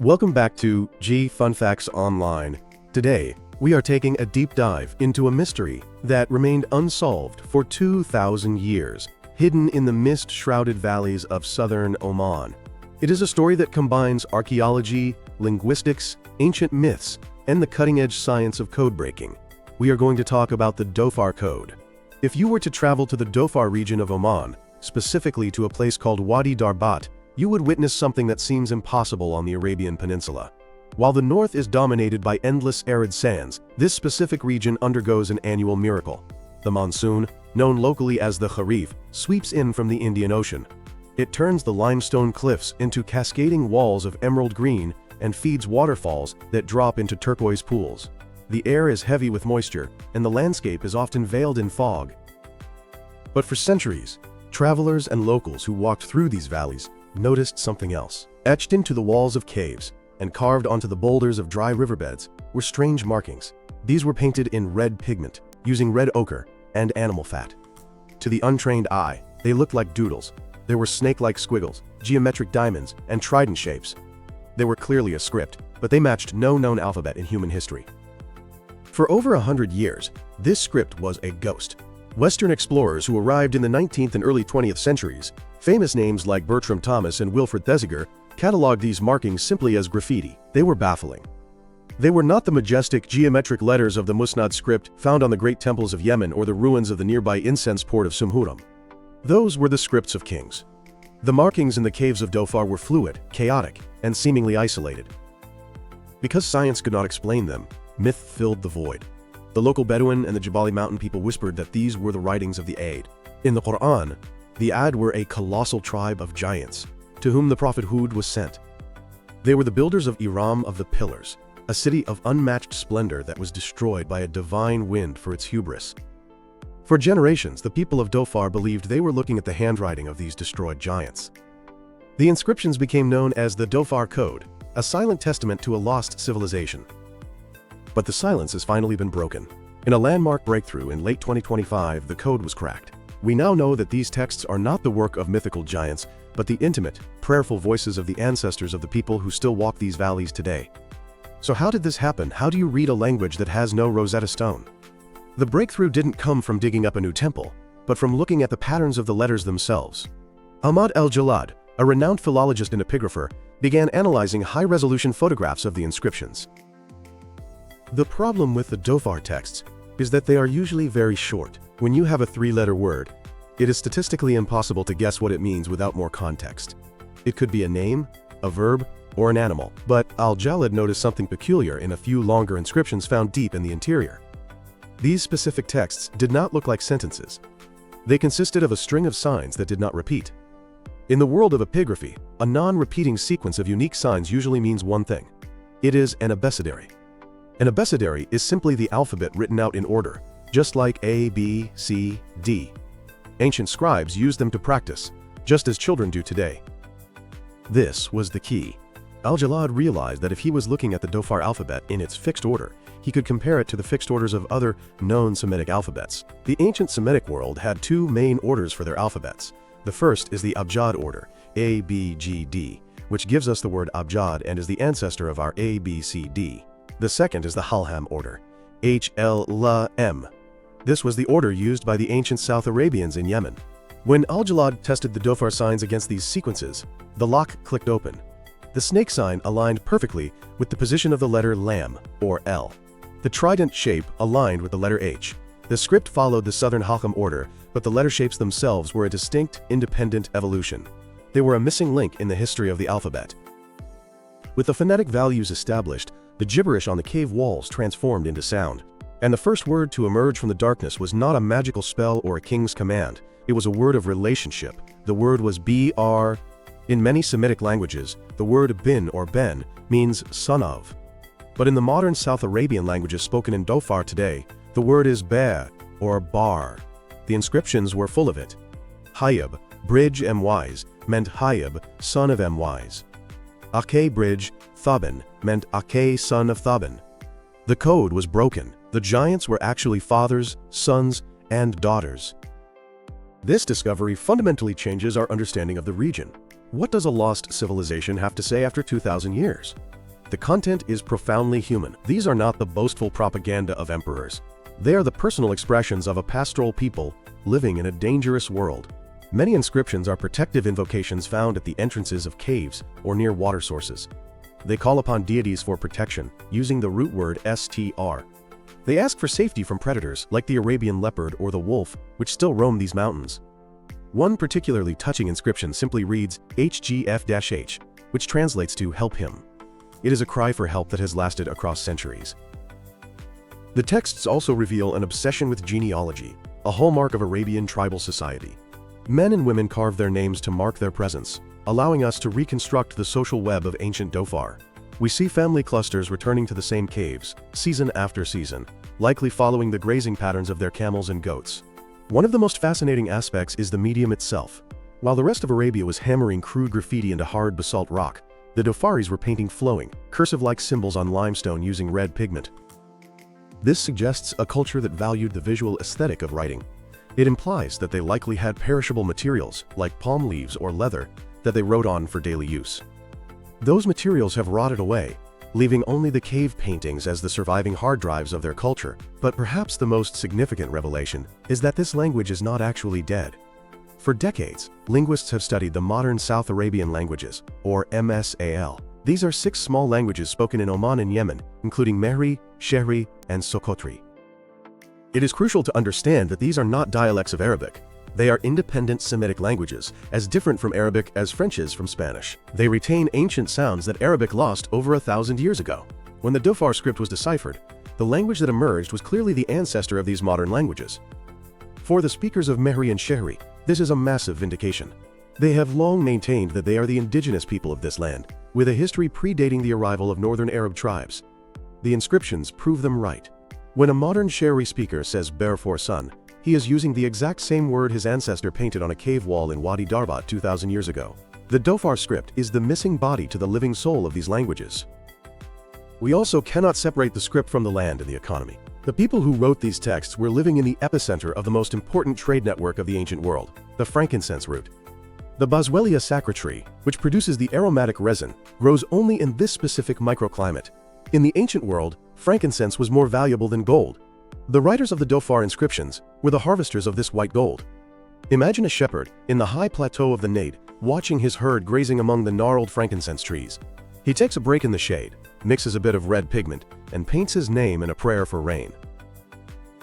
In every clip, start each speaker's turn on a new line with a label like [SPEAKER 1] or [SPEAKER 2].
[SPEAKER 1] Welcome back to Fun Facts Online. Today, we are taking a deep dive into a mystery that remained unsolved for 2,000 years, hidden in the mist-shrouded valleys of southern Oman. It is a story that combines archaeology, linguistics, ancient myths, and the cutting-edge science of code breaking. We are going to talk about the Dhofar Code. If you were to travel to the Dhofar region of Oman, specifically to a place called Wadi Darbat, you would witness something that seems impossible on the Arabian Peninsula. While the north is dominated by endless arid sands, this specific region undergoes an annual miracle. The monsoon, known locally as the Kharif, sweeps in from the Indian Ocean. It turns the limestone cliffs into cascading walls of emerald green and feeds waterfalls that drop into turquoise pools. The air is heavy with moisture, and the landscape is often veiled in fog. But for centuries, travelers and locals who walked through these valleys noticed something else. Etched into the walls of caves and carved onto the boulders of dry riverbeds were strange markings. These were painted in red pigment, using red ochre and animal fat. To the untrained eye, they looked like doodles. There were snake-like squiggles, geometric diamonds, and trident shapes. They were clearly a script, but they matched no known alphabet in human history. For over 100 years, this script was a ghost. Western explorers who arrived in the 19th and early 20th centuries, famous names like Bertram Thomas and Wilfred Thesiger, cataloged these markings simply as graffiti. They were baffling. They were not the majestic geometric letters of the Musnad script found on the great temples of Yemen or the ruins of the nearby incense port of Sumhuram. Those were the scripts of kings. The markings in the caves of Dhofar were fluid, chaotic, and seemingly isolated. Because science could not explain them, myth filled the void. The local Bedouin and the Jabali mountain people whispered that these were the writings of the Aid. In the Quran, the Ad were a colossal tribe of giants, to whom the prophet Hud was sent. They were the builders of Iram of the Pillars, a city of unmatched splendor that was destroyed by a divine wind for its hubris. For generations, the people of Dhofar believed they were looking at the handwriting of these destroyed giants. The inscriptions became known as the Dhofar Code, a silent testament to a lost civilization. But the silence has finally been broken. In a landmark breakthrough in late 2025, the code was cracked. We now know that these texts are not the work of mythical giants, but the intimate, prayerful voices of the ancestors of the people who still walk these valleys today. So how did this happen? How do you read a language that has no Rosetta Stone? The breakthrough didn't come from digging up a new temple, but from looking at the patterns of the letters themselves. Ahmad Al-Jallad, a renowned philologist and epigrapher, began analyzing high-resolution photographs of the inscriptions. The problem with the Dhofar texts is that they are usually very short. When you have a three-letter word, it is statistically impossible to guess what it means without more context. It could be a name, a verb, or an animal, but Al-Jallad noticed something peculiar in a few longer inscriptions found deep in the interior. These specific texts did not look like sentences. They consisted of a string of signs that did not repeat. In the world of epigraphy, a non-repeating sequence of unique signs usually means one thing. It is an abecedary. An abecedary is simply the alphabet written out in order, just like A, B, C, D. Ancient scribes used them to practice, just as children do today. This was the key. Al-Jallad realized that if he was looking at the Dhofar alphabet in its fixed order, he could compare it to the fixed orders of other known Semitic alphabets. The ancient Semitic world had two main orders for their alphabets. The first is the Abjad order, A, B, G, D, which gives us the word Abjad and is the ancestor of our A, B, C, D. The second is the Halham order, H, L, L, M. This was the order used by the ancient South Arabians in Yemen. When Al-Jallad tested the Dhofar signs against these sequences, the lock clicked open. The snake sign aligned perfectly with the position of the letter Lam, or L. The trident shape aligned with the letter H. The script followed the southern Halham order, but the letter shapes themselves were a distinct, independent evolution. They were a missing link in the history of the alphabet. With the phonetic values established, the gibberish on the cave walls transformed into sound. And the first word to emerge from the darkness was not a magical spell or a king's command. It was a word of relationship. The word was B-R. In many Semitic languages, the word bin or ben means son of. But in the modern South Arabian languages spoken in Dhofar today, the word is ba or bar. The inscriptions were full of it. Hayab, bridge M-wise, meant Hayab, son of M-wise. Ake bridge, Thaban, meant Ake, son of Thaban. The code was broken. The giants were actually fathers, sons, and daughters. This discovery fundamentally changes our understanding of the region. What does a lost civilization have to say after 2,000 years? The content is profoundly human. These are not the boastful propaganda of emperors. They are the personal expressions of a pastoral people living in a dangerous world. Many inscriptions are protective invocations found at the entrances of caves or near water sources. They call upon deities for protection, using the root word str. They ask for safety from predators like the Arabian leopard or the wolf, which still roam these mountains. One particularly touching inscription simply reads HGF-H, which translates to help him. It is a cry for help that has lasted across centuries. The texts also reveal an obsession with genealogy, a hallmark of Arabian tribal society. Men and women carve their names to mark their presence, allowing us to reconstruct the social web of ancient Dhofar. We see family clusters returning to the same caves, season after season, likely following the grazing patterns of their camels and goats. One of the most fascinating aspects is the medium itself. While the rest of Arabia was hammering crude graffiti into hard basalt rock, the Dhofaris were painting flowing, cursive-like symbols on limestone using red pigment. This suggests a culture that valued the visual aesthetic of writing. It implies that they likely had perishable materials, like palm leaves or leather, that they wrote on for daily use. Those materials have rotted away, leaving only the cave paintings as the surviving hard drives of their culture. But perhaps the most significant revelation is that this language is not actually dead. For decades, linguists have studied the Modern South Arabian Languages, or MSAL. These are 6 small languages spoken in Oman and Yemen, including Mehri, Shehri, and Sokotri. It is crucial to understand that these are not dialects of Arabic. They are independent Semitic languages, as different from Arabic as French is from Spanish. They retain ancient sounds that Arabic lost over 1,000 years ago. When the Dhofar script was deciphered, the language that emerged was clearly the ancestor of these modern languages. For the speakers of Mehri and Shehri, this is a massive vindication. They have long maintained that they are the indigenous people of this land, with a history predating the arrival of northern Arab tribes. The inscriptions prove them right. When a modern Shehri speaker says "bear for son," he is using the exact same word his ancestor painted on a cave wall in Wadi Darbat 2,000 years ago. The Dhofar script is the missing body to the living soul of these languages. We also cannot separate the script from the land and the economy. The people who wrote these texts were living in the epicenter of the most important trade network of the ancient world, the frankincense root. The Boswellia sacra tree, which produces the aromatic resin, grows only in this specific microclimate. In the ancient world, frankincense was more valuable than gold. The writers of the Dhofar inscriptions were the harvesters of this white gold. Imagine a shepherd in the high plateau of the Najd, watching his herd grazing among the gnarled frankincense trees. He takes a break in the shade, mixes a bit of red pigment, and paints his name in a prayer for rain.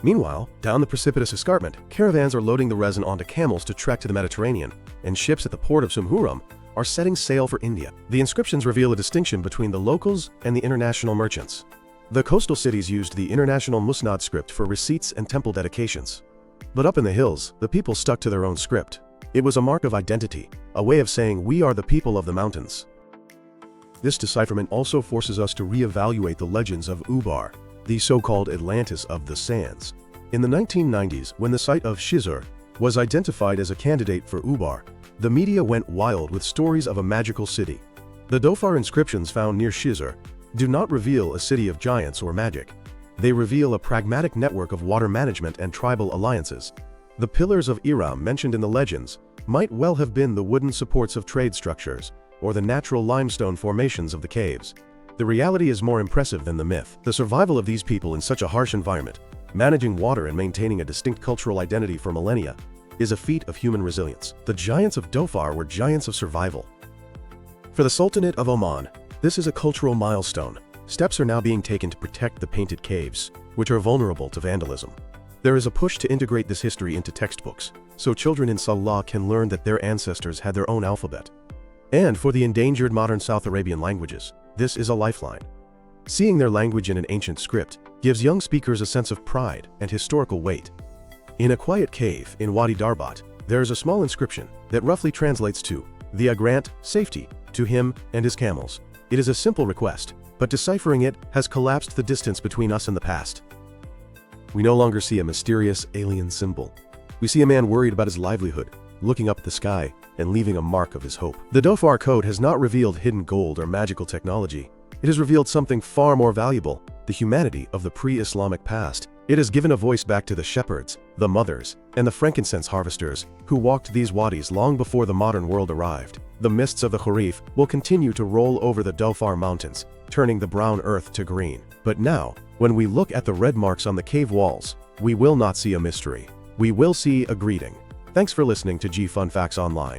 [SPEAKER 1] Meanwhile, down the precipitous escarpment, caravans are loading the resin onto camels to trek to the Mediterranean, and ships at the port of Sumhuram are setting sail for India. The inscriptions reveal a distinction between the locals and the international merchants. The coastal cities used the international Musnad script for receipts and temple dedications. But up in the hills, the people stuck to their own script. It was a mark of identity, a way of saying we are the people of the mountains. This decipherment also forces us to reevaluate the legends of Ubar, the so-called Atlantis of the Sands. In the 1990s, when the site of Shizur was identified as a candidate for Ubar, the media went wild with stories of a magical city. The Dhofar inscriptions found near Shizur do not reveal a city of giants or magic. They reveal a pragmatic network of water management and tribal alliances. The pillars of Iram mentioned in the legends might well have been the wooden supports of trade structures, or the natural limestone formations of the caves. The reality is more impressive than the myth. The survival of these people in such a harsh environment, managing water and maintaining a distinct cultural identity for millennia, is a feat of human resilience. The giants of Dhofar were giants of survival. For the Sultanate of Oman, this is a cultural milestone. Steps are now being taken to protect the painted caves, which are vulnerable to vandalism. There is a push to integrate this history into textbooks, so children in Salah can learn that their ancestors had their own alphabet. And for the endangered modern South Arabian languages, this is a lifeline. Seeing their language in an ancient script gives young speakers a sense of pride and historical weight. In a quiet cave in Wadi Darbat, there is a small inscription that roughly translates to, "Thea grant safety to him and his camels." It is a simple request, but deciphering it has collapsed the distance between us and the past. We no longer see a mysterious alien symbol. We see a man worried about his livelihood, looking up at the sky and leaving a mark of his hope. The Dhofar Code has not revealed hidden gold or magical technology. It has revealed something far more valuable, the humanity of the pre-Islamic past. It has given a voice back to the shepherds, the mothers, and the frankincense harvesters who walked these wadis long before the modern world arrived. The mists of the Kharif will continue to roll over the Dhofar Mountains, turning the brown earth to green. But now, when we look at the red marks on the cave walls, we will not see a mystery. We will see a greeting. Thanks for listening to Fun Facts Online.